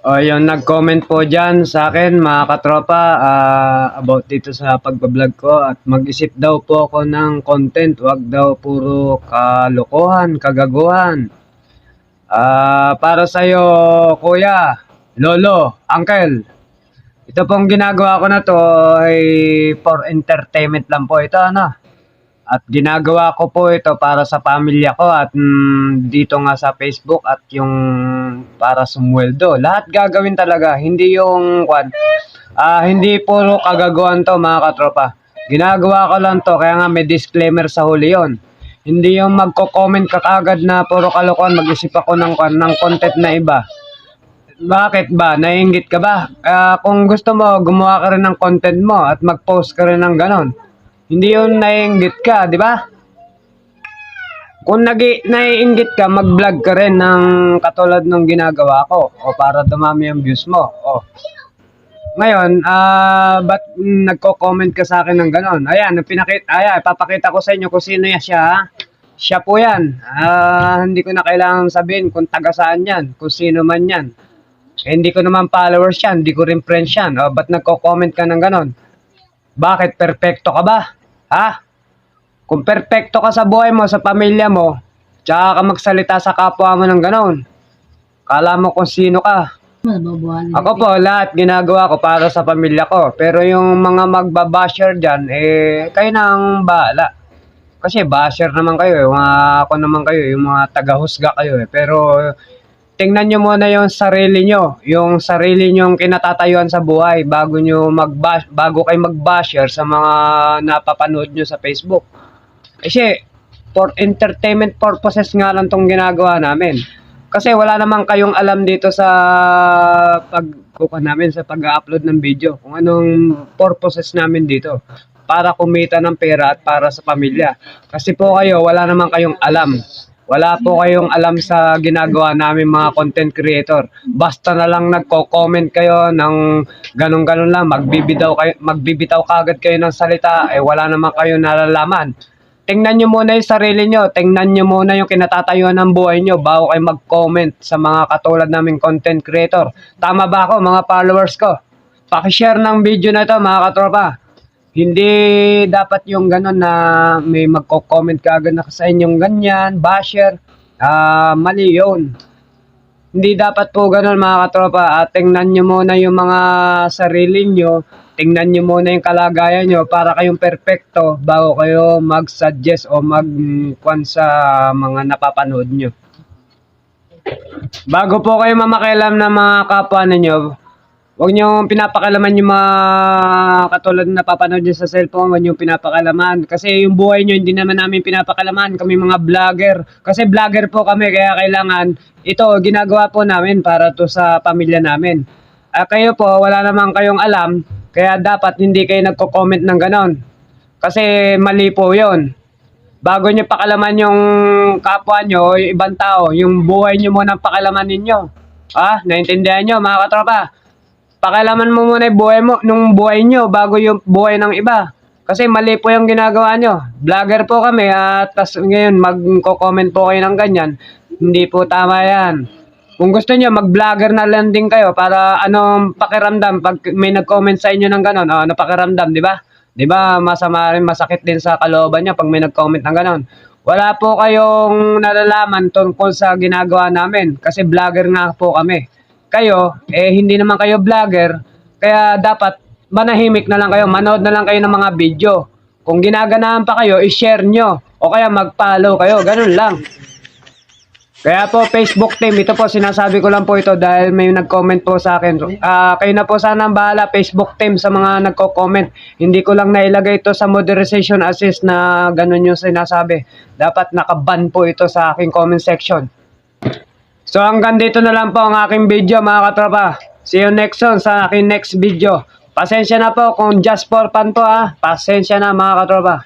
O yung nag-comment po dyan sa akin mga katropa about dito sa pagbablog ko at mag-isip daw po ako ng content, wag daw puro kalokohan, kagaguhan. Para sa'yo kuya, lolo, uncle, ito pong ginagawa ko na to ay for entertainment lang po ito ano. At ginagawa ko po ito para sa pamilya ko at dito nga sa Facebook at yung para sumweldo. Lahat gagawin talaga, hindi yung hindi puro kagagawan to mga katropa. Ginagawa ko lang to kaya nga may disclaimer sa huli yon. Hindi yung magko-comment ka kagad na puro kalokohan, mag-isip ako ng content na iba. Bakit ba? Naiinggit ka ba? Kung gusto mo, gumawa ka rin ng content mo at mag-post ka rin ng ganon. Hindi yun naiinggit ka, di ba? Kung naiinggit ka, mag-vlog ka rin ng katulad ng ginagawa ko o para dumami ang views mo. O. Ngayon, ba't nagko-comment ka sa akin ng ganon? Ayan, papakita ko sa inyo kung sino yan siya. Ha? Siya po yan. Hindi ko na kailangan sabihin kung taga saan yan, kung sino man yan. Hindi ko naman followers yan, hindi ko rin friends yan. O, ba't nagko-comment ka ng ganon? Bakit? Perfecto ka ba? Ha? Kung perfecto ka sa buhay mo, sa pamilya mo, tsaka ka magsalita sa kapwa mo ng ganon. Kala mo kung sino ka. Ako po, lahat ginagawa ko para sa pamilya ko. Pero yung mga magbabasher dyan, kayo nang bahala. Kasi basher naman kayo, ako naman kayo, yung mga tagahusga kayo. Pero tingnan nyo muna yung sarili nyo, yung sarili nyong kinatatayuan sa buhay bago kayo mag-basher sa mga napapanood nyo sa Facebook. Kasi for entertainment purposes nga lang tong ginagawa namin. Kasi wala naman kayong alam dito sa namin sa pag-upload ng video kung anong purposes namin dito para kumita ng pera at para sa pamilya. Kasi po kayo, wala naman kayong alam. Wala po kayong alam sa ginagawa namin mga content creator. Basta na lang nagko-comment kayo ng ganun-ganun lang, magbibitaw kagad kayo ng salita, wala naman kayo nalalaman. Tingnan nyo muna yung sarili nyo, tingnan nyo muna yung kinatatayuan ng buhay nyo bago kayo mag-comment sa mga katulad naming content creator. Tama ba ako mga followers ko? Pakishare ng video na ito mga katropa. Hindi dapat yung gano'n na may magko-comment ka agad na sa inyong ganyan, basher. Mali yun. Hindi dapat po gano'n mga katropa. Tingnan nyo muna yung mga sarili nyo. Tingnan nyo muna yung kalagayan nyo para kayong perfecto bago kayo mag-suggest o mag-kwan sa mga napapanood nyo. Bago po kayo mamakialam ng mga kapwa ninyo, huwag nyo pinapakalaman yung mga katulad na napapanood nyo sa cellphone, huwag nyo pinapakalaman. Kasi yung buhay nyo, hindi naman namin pinapakalaman. Kami mga vlogger. Kasi vlogger po kami, kaya kailangan, ito, ginagawa po namin para to sa pamilya namin. Kayo po, wala naman kayong alam, kaya dapat hindi kayo nagko-comment ng ganon. Kasi mali po yun. Bago nyo pakalaman yung kapwa nyo, yung ibang tao, yung buhay nyo muna pakalaman ninyo. Naintindihan nyo mga katropa? Pakialaman mo muna yung buhay mo, nung buhay nyo bago yung buhay ng iba. Kasi mali po yung ginagawa nyo. Vlogger po kami at ngayon magko-comment po kayo ng ganyan. Hindi po tama yan. Kung gusto nyo, mag-vlogger na lang din kayo para anong pakiramdam pag may nag-comment sa inyo ng ganon. Ano pakiramdam, di ba? Di ba masama rin, masakit din sa kalooban nyo pag may nag-comment ng ganon. Wala po kayong nalalaman tungkol sa ginagawa namin kasi vlogger nga po kami. Kayo, hindi naman kayo vlogger, kaya dapat manahimik na lang kayo, manood na lang kayo ng mga video. Kung ginaganahan pa kayo, i-share nyo o kaya mag-follow kayo, ganun lang. Kaya po Facebook team, ito po sinasabi ko lang po ito dahil may nag-comment po sa akin. Kayo na po sana ang bahala Facebook team sa mga nagko-comment. Hindi ko lang nailagay ito sa moderation assist na ganun yung sinasabi. Dapat nakaban po ito sa aking comment section. So hanggang dito na lang po ang aking video mga katropa. See you next one sa aking next video. Pasensya na po kung just for fun po Pasensya na mga katropa.